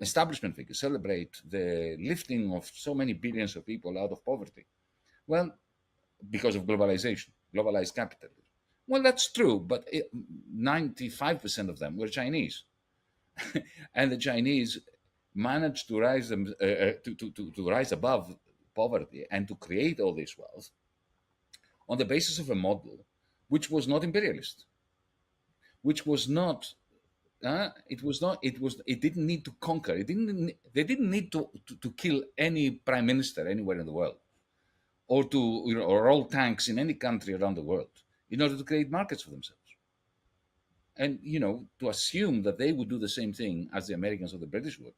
establishment figures celebrate the lifting of so many billions of people out of poverty. Well, because of globalization, globalized capitalism. Well, that's true, but 95% of them were Chinese. And the Chinese managed to rise to rise above poverty and to create all this wealth on the basis of a model which was not imperialist. Which was not, it didn't need to conquer. They didn't need to kill any prime minister anywhere in the world, or to or roll tanks in any country around the world in order to create markets for themselves. And to assume that they would do the same thing as the Americans or the British would,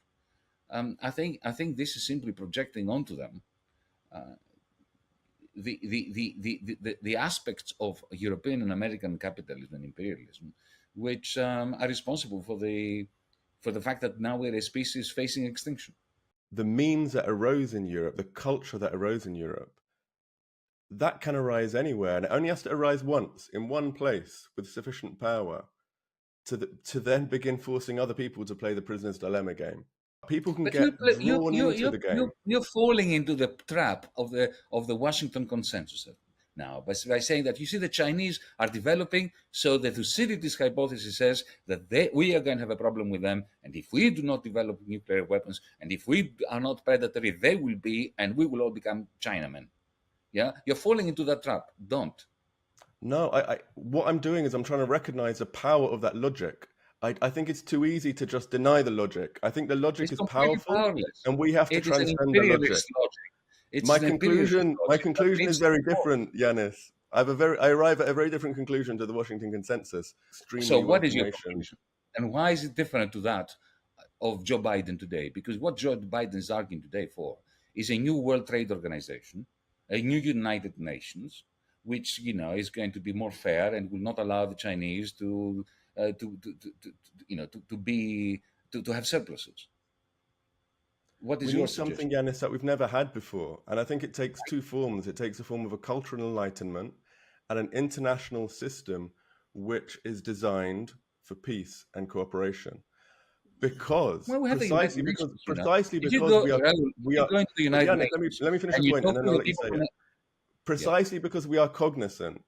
I think this is simply projecting onto them the aspects of European and American capitalism and imperialism, which are responsible for the fact that now we're a species facing extinction. The memes that arose in Europe, the culture that arose in Europe, that can arise anywhere, and it only has to arise once in one place with sufficient power to then begin forcing other people to play the prisoner's dilemma game. People can get drawn into the game. You're falling into the trap of the Washington Consensus now by saying that, you see, the Chinese are developing, so the Thucydides hypothesis says that we are going to have a problem with them, and if we do not develop nuclear weapons, and if we are not predatory, they will be, and we will all become Chinamen. Yeah, you're falling into that trap. Don't. No, what I'm doing is I'm trying to recognize the power of that logic. I think it's too easy to just deny the logic. I think the logic It's is completely powerful, powerless. and we have to It is an transcend the logic. imperialist logic. It's an imperialist My logic that conclusion needs is very to be fought. different, Yanis. I arrive at a very different conclusion to the Washington Consensus. Extremely So what is your information. conclusion? And why is it different to that of Joe Biden today? Because what Joe Biden is arguing today for is a new World Trade Organization, a new United Nations, which is going to be more fair and will not allow the Chinese to have surpluses. What is We your need something, suggestion? Yanis, that we've never had before. And I think it takes two forms. It takes a form of a cultural enlightenment and an international system which is designed for peace and cooperation. Because Well, we have precisely the because United Nations, precisely If you because go, we are Raoul, if you go into the United Yanis, Nations let me finish and the you point talk and then to I'll the let you people say it. Precisely because we are cognizant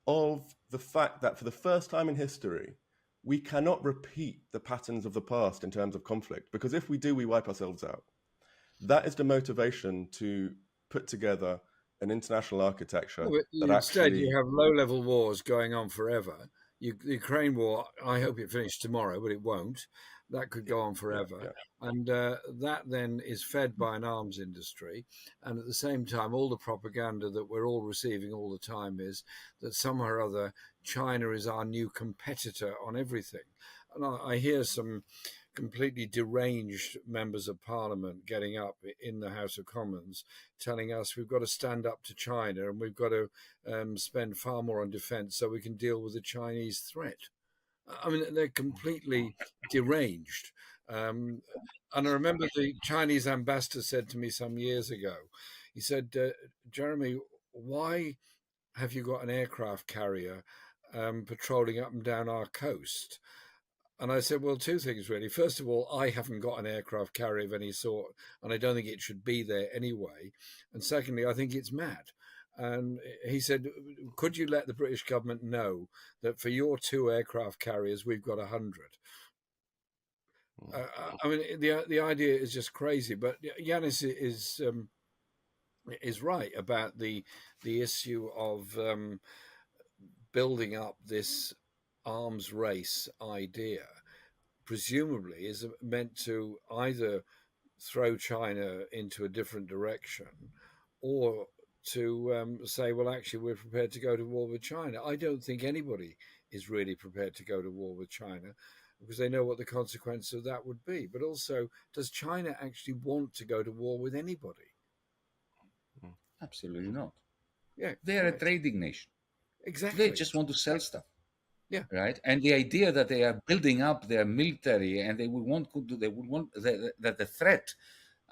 of the fact that for the first time in history, we cannot repeat the patterns of the past in terms of conflict, because if we do, we wipe ourselves out. That is the motivation to put together an international architecture Instead, you have low-level wars going on forever. The Ukraine war, I hope it finishes tomorrow, but it won't. That could go on forever. Yeah. And that then is fed by an arms industry. And at the same time, all the propaganda that we're all receiving all the time is that somehow or other China is our new competitor on everything. And I hear some completely deranged members of parliament getting up in the House of Commons telling us we've got to stand up to China and we've got to spend far more on defense so we can deal with the Chinese threat. I mean, they're completely deranged. And I remember the Chinese ambassador said to me some years ago, he said, Jeremy, why have you got an aircraft carrier patrolling up and down our coast? And I said, well, two things, really. First of all, I haven't got an aircraft carrier of any sort, and I don't think it should be there anyway. And secondly, I think it's mad. And he said, could you let the British government know that for your 2 aircraft carriers, we've got 100? I mean, the idea is just crazy. But Yanis is right about the issue of building up this arms race idea, presumably is meant to either throw China into a different direction or to say, well, actually, we're prepared to go to war with China. I don't think anybody is really prepared to go to war with China because they know what the consequence of that would be. But also, does China actually want to go to war with anybody? Absolutely not. Yeah, they're a trading nation. Exactly. They just want to sell stuff. Yeah. Right. And the idea that they are building up their military and they would want that the threat.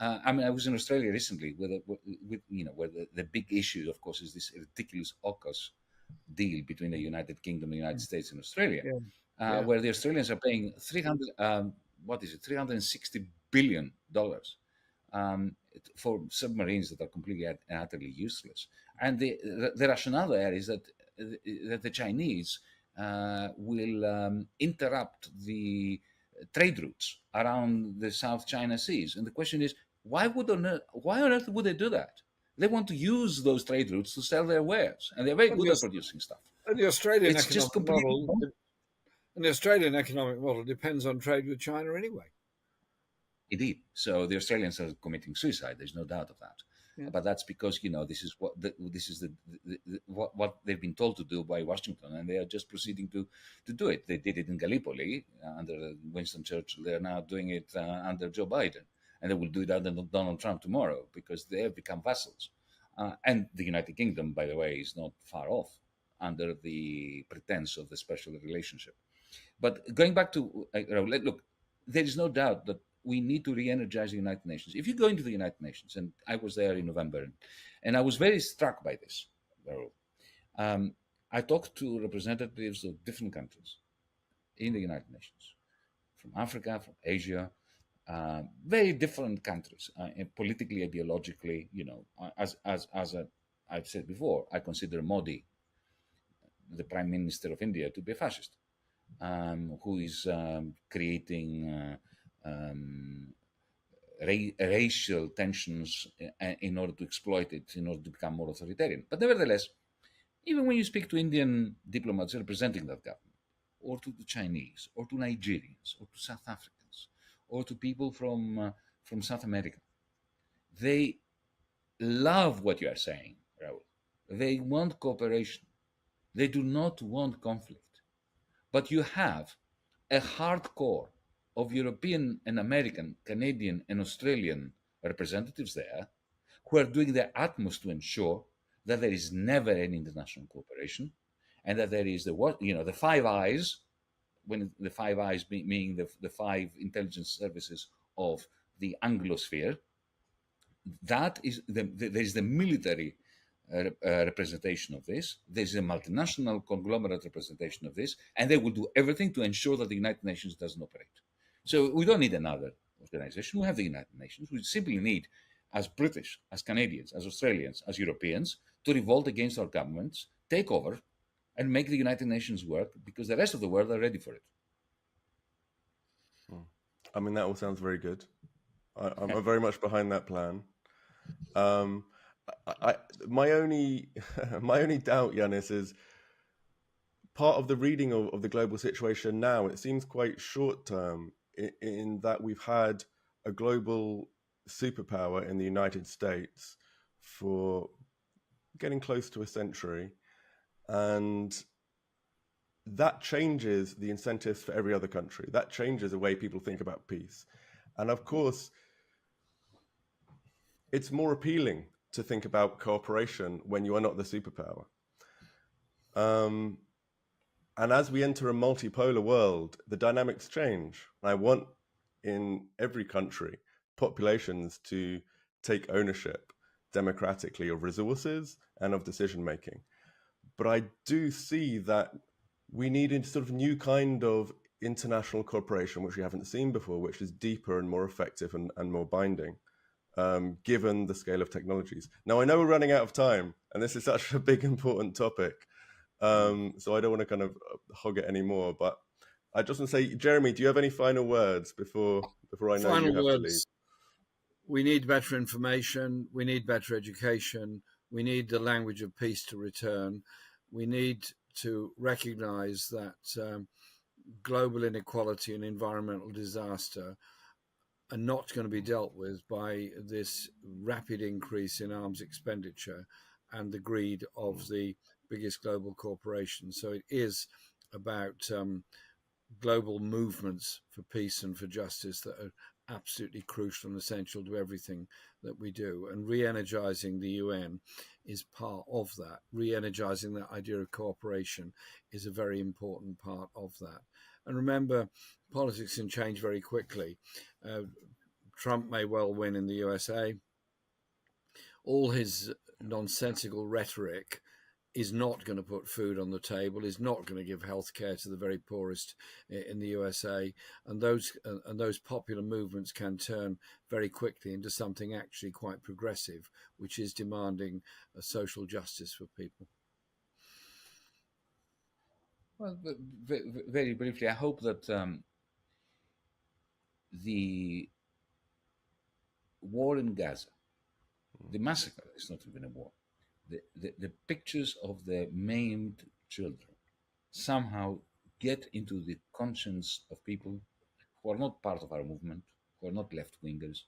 I mean, I was in Australia recently where the big issue, of course, is this ridiculous AUKUS deal between the United Kingdom, the United States, and Australia, where the Australians are paying $360 billion for submarines that are completely and utterly useless. And the rationale there is that the Chinese will interrupt the trade routes around the South China Seas. And the question is, why on earth would they do that? They want to use those trade routes to sell their wares, and they're very good at producing stuff. And the Australian economic model depends on trade with China anyway. Indeed. So the Australians are committing suicide. There's no doubt of that. Yeah. But that's because this is what they've been told to do by Washington, and they are just proceeding to do it. They did it in Gallipoli under Winston Churchill. They're now doing it under Joe Biden, and they will do it under Donald Trump tomorrow because they have become vassals. And the United Kingdom, by the way, is not far off under the pretense of the special relationship. But going back to look, there is no doubt that we need to re-energize the United Nations. If you go into the United Nations, and I was there in November, and I was very struck by this. I talked to representatives of different countries in the United Nations, from Africa, from Asia, very different countries, politically, ideologically. As I've said before, I consider Modi, the Prime Minister of India, to be a fascist, who is creating racial tensions in order to exploit it, in order to become more authoritarian. But nevertheless, Even when you speak to Indian diplomats representing that government, or to the Chinese, or to Nigerians, or to South Africans, or to people from South America, they love what you are saying, Raul. They want cooperation. They do not want conflict. But you have a hardcore of European and American, Canadian and Australian representatives there who are doing their utmost to ensure that there is never any international cooperation, and that there is the Five Eyes, when the Five Eyes meaning the five intelligence services of the Anglosphere. That is there is the military representation of this. There's a multinational conglomerate representation of this, and they will do everything to ensure that the United Nations doesn't operate. So we don't need another organization. We have the United Nations. We simply need, as British, as Canadians, as Australians, as Europeans, to revolt against our governments, take over, and make the United Nations work, because the rest of the world are ready for it. I mean, that all sounds very good. I'm very much behind that plan. My only doubt, Yanis, is part of the reading of the global situation now. It seems quite short term in that we've had a global superpower in the United States for getting close to a century, and that changes the incentives for every other country. That changes the way people think about peace. And of course, it's more appealing to think about cooperation when you are not the superpower. And as we enter a multipolar world, the dynamics change. I want in every country populations to take ownership democratically of resources and of decision making. But I do see that we need a sort of new kind of international cooperation, which we haven't seen before, which is deeper and more effective and more binding, given the scale of technologies. Now, I know we're running out of time, and this is such a big, important topic, so I don't want to kind of hog it anymore, but I just want to say, Jeremy, do you have any final words before I know you have to leave? We need better information. We need better education. We need the language of peace to return. We need to recognize that global inequality and environmental disaster are not going to be dealt with by this rapid increase in arms expenditure and the greed of the biggest global corporations. So it is about global movements for peace and for justice that are absolutely crucial and essential to everything that we do. And re-energizing the UN is part of that. Re-energizing that idea of cooperation is a very important part of that. And remember, politics can change very quickly. Trump may well win in the USA. All his nonsensical rhetoric is not going to put food on the table, is not going to give health care to the very poorest in the USA. And those popular movements can turn very quickly into something actually quite progressive, which is demanding a social justice for people. Well, very briefly, I hope that the war in Gaza, the massacre, it's not even a war, the pictures of the maimed children somehow get into the conscience of people who are not part of our movement, who are not left-wingers,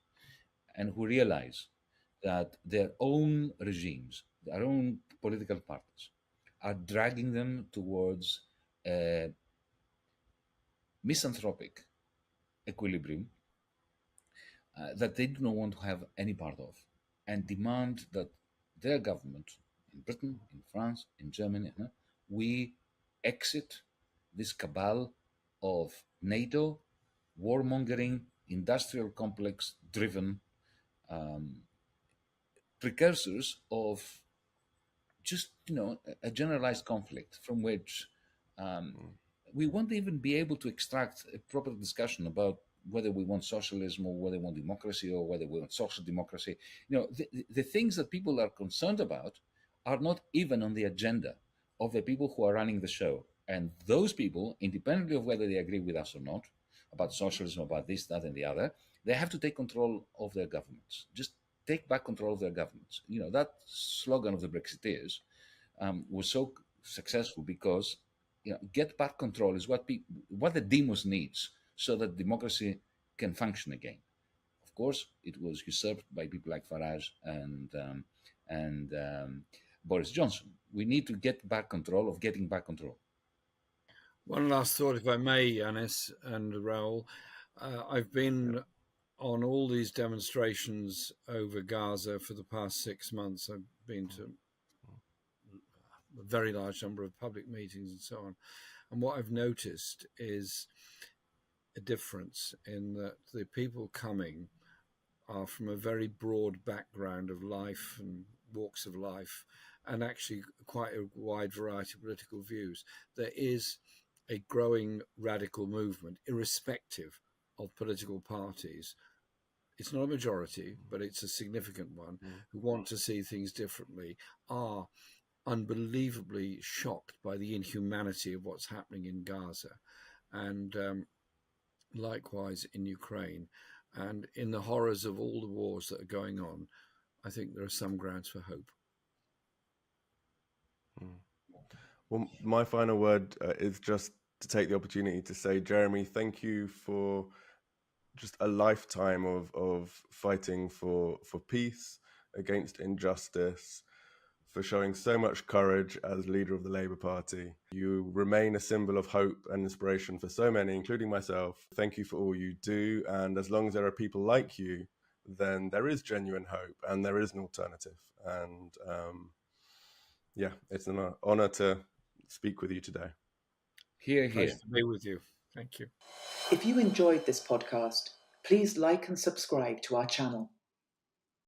and who realize that their own regimes, their own political parties, are dragging them towards a misanthropic equilibrium that they do not want to have any part of, and demand that their government in Britain, in France, in Germany, we exit this cabal of NATO, warmongering, industrial complex driven precursors of just, a generalized conflict from which we won't even be able to extract a proper discussion about whether we want socialism or whether we want democracy or whether we want social democracy. The things that people are concerned about are not even on the agenda of the people who are running the show. And those people, independently of whether they agree with us or not, about socialism, about this, that, and the other, they have to take control of their governments. Just take back control of their governments. That slogan of the Brexiteers was so successful because get back control is what the demos needs so that democracy can function again. Of course, it was usurped by people like Farage and Boris Johnson. We need to get back control of getting back control. One last thought, if I may, Yanis and Raoul. I've been on all these demonstrations over Gaza for the past 6 months. I've been to a very large number of public meetings and so on. And what I've noticed is a difference in that the people coming are from a very broad background of life and walks of life, and actually quite a wide variety of political views. There is a growing radical movement, irrespective of political parties. It's not a majority, but it's a significant one, who want to see things differently, are unbelievably shocked by the inhumanity of what's happening in Gaza, and likewise in Ukraine, and in the horrors of all the wars that are going on. I think there are some grounds for hope. Well, my final word is just to take the opportunity to say, Jeremy, thank you for just a lifetime of fighting for peace against injustice, for showing so much courage as leader of the Labour Party. You remain a symbol of hope and inspiration for so many, including myself. Thank you for all you do. And as long as there are people like you, then there is genuine hope and there is an alternative. And it's an honor to speak with you today. Here. Nice to be with you. Thank you. If you enjoyed this podcast, please like and subscribe to our channel.